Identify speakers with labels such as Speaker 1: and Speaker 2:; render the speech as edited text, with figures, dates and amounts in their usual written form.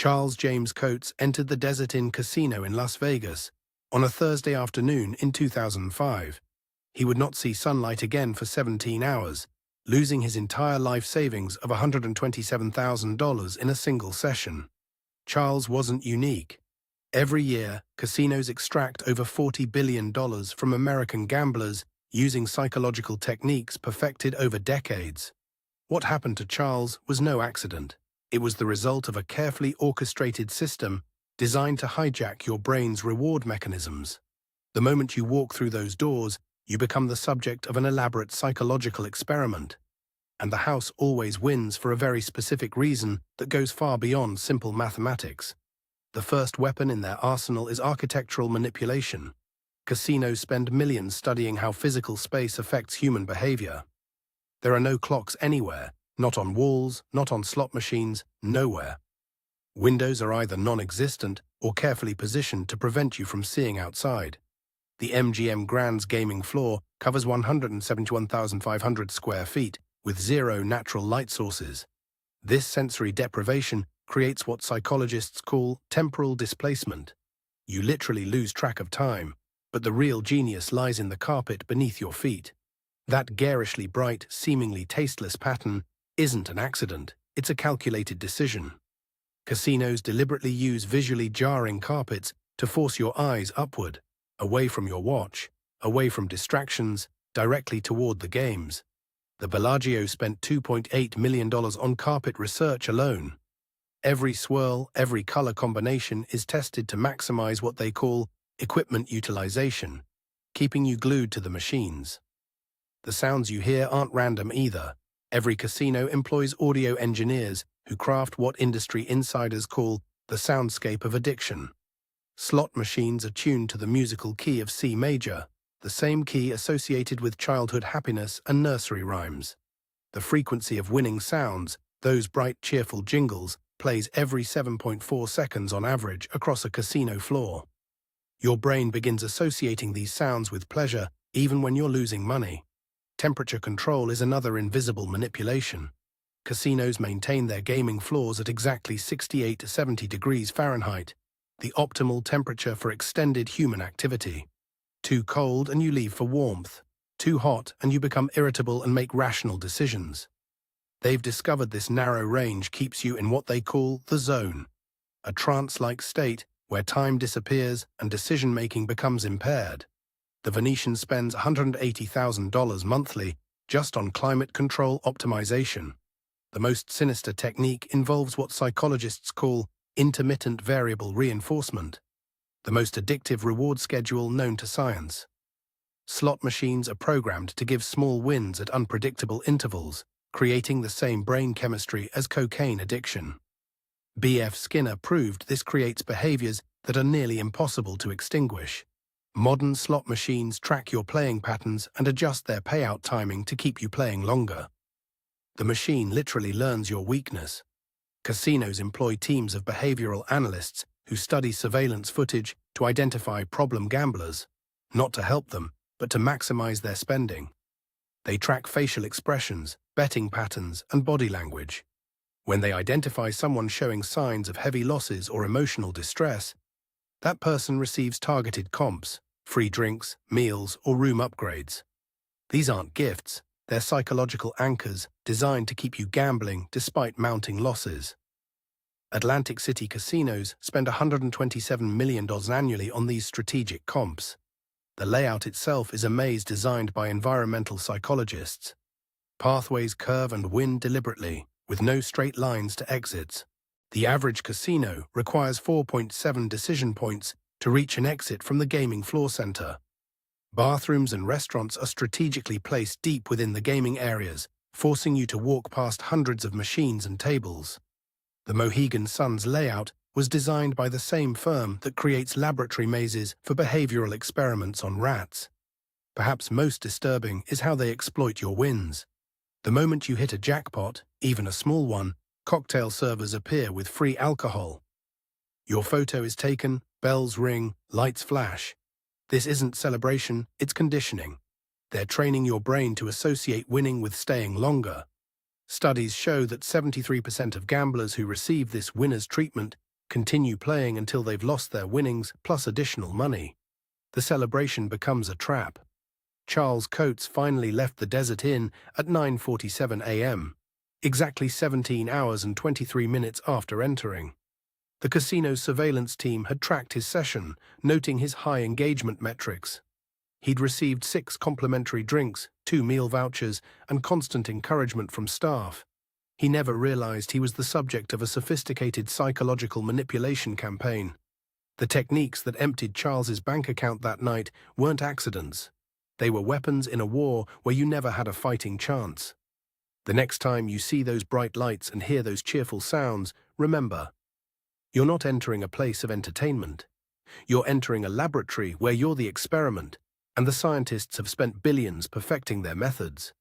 Speaker 1: Charles James Coates entered the Desert Inn Casino in Las Vegas on a Thursday afternoon in 2005. He would not see sunlight again for 17 hours, losing his entire life savings of $127,000 in a single session. Charles wasn't unique. Every year, casinos extract over $40 billion from American gamblers using psychological techniques perfected over decades. What happened to Charles was no accident. It was the result of a carefully orchestrated system designed to hijack your brain's reward mechanisms. The moment you walk through those doors, you become the subject of an elaborate psychological experiment. And the house always wins for a very specific reason that goes far beyond simple mathematics. The first weapon in their arsenal is architectural manipulation. Casinos spend millions studying how physical space affects human behavior. There are no clocks anywhere, not on walls, not on slot machines, nowhere. Windows are either non-existent or carefully positioned to prevent you from seeing outside. The MGM Grand's gaming floor covers 171,500 square feet with zero natural light sources. This sensory deprivation creates what psychologists call temporal displacement. You literally lose track of time, but the real genius lies in the carpet beneath your feet. That garishly bright, seemingly tasteless pattern isn't an accident, it's a calculated decision. Casinos deliberately use visually jarring carpets to force your eyes upward, away from your watch, away from distractions, directly toward the games. The Bellagio spent $2.8 million on carpet research alone. Every swirl, every color combination is tested to maximize what they call equipment utilization, keeping you glued to the machines. The sounds you hear aren't random either. Every casino employs audio engineers who craft what industry insiders call the soundscape of addiction. Slot machines are tuned to the musical key of C major, the same key associated with childhood happiness and nursery rhymes. The frequency of winning sounds, those bright, cheerful jingles, plays every 7.4 seconds on average across a casino floor. Your brain begins associating these sounds with pleasure even when you're losing money. Temperature control is another invisible manipulation. Casinos maintain their gaming floors at exactly 68 to 70 degrees Fahrenheit, the optimal temperature for extended human activity. Too cold and you leave for warmth. Too hot and you become irritable and make rational decisions. They've discovered this narrow range keeps you in what they call the zone, a trance-like state where time disappears and decision-making becomes impaired. The Venetian spends $180,000 monthly just on climate control optimization. The most sinister technique involves what psychologists call intermittent variable reinforcement, the most addictive reward schedule known to science. Slot machines are programmed to give small wins at unpredictable intervals, creating the same brain chemistry as cocaine addiction. B.F. Skinner proved this creates behaviors that are nearly impossible to extinguish. Modern slot machines track your playing patterns and adjust their payout timing to keep you playing longer. The machine literally learns your weakness. Casinos employ teams of behavioral analysts who study surveillance footage to identify problem gamblers, not to help them, but to maximize their spending. They track facial expressions, betting patterns, and body language. When they identify someone showing signs of heavy losses or emotional distress, that person receives targeted comps, free drinks, meals, or room upgrades. These aren't gifts, they're psychological anchors designed to keep you gambling despite mounting losses. Atlantic City casinos spend $127 million annually on these strategic comps. The layout itself is a maze designed by environmental psychologists. Pathways curve and win deliberately, with no straight lines to exits. The average casino requires 4.7 decision points to reach an exit from the gaming floor center. Bathrooms and restaurants are strategically placed deep within the gaming areas, forcing you to walk past hundreds of machines and tables. The Mohegan Sun's layout was designed by the same firm that creates laboratory mazes for behavioral experiments on rats. Perhaps most disturbing is how they exploit your wins. The moment you hit a jackpot, even a small one, cocktail servers appear with free alcohol. Your photo is taken, bells ring, lights flash. This isn't celebration, it's conditioning. They're training your brain to associate winning with staying longer. Studies show that 73% of gamblers who receive this winner's treatment continue playing until they've lost their winnings plus additional money. The celebration becomes a trap. Charles Coates finally left the Desert Inn at 9:47 a.m., exactly 17 hours and 23 minutes after entering. The casino's surveillance team had tracked his session, noting his high engagement metrics. He'd received 6 complimentary drinks, 2 meal vouchers, and constant encouragement from staff. He never realized he was the subject of a sophisticated psychological manipulation campaign. The techniques that emptied Charles's bank account that night weren't accidents. They were weapons in a war where you never had a fighting chance. The next time you see those bright lights and hear those cheerful sounds, remember, you're not entering a place of entertainment. You're entering a laboratory where you're the experiment, and the scientists have spent billions perfecting their methods.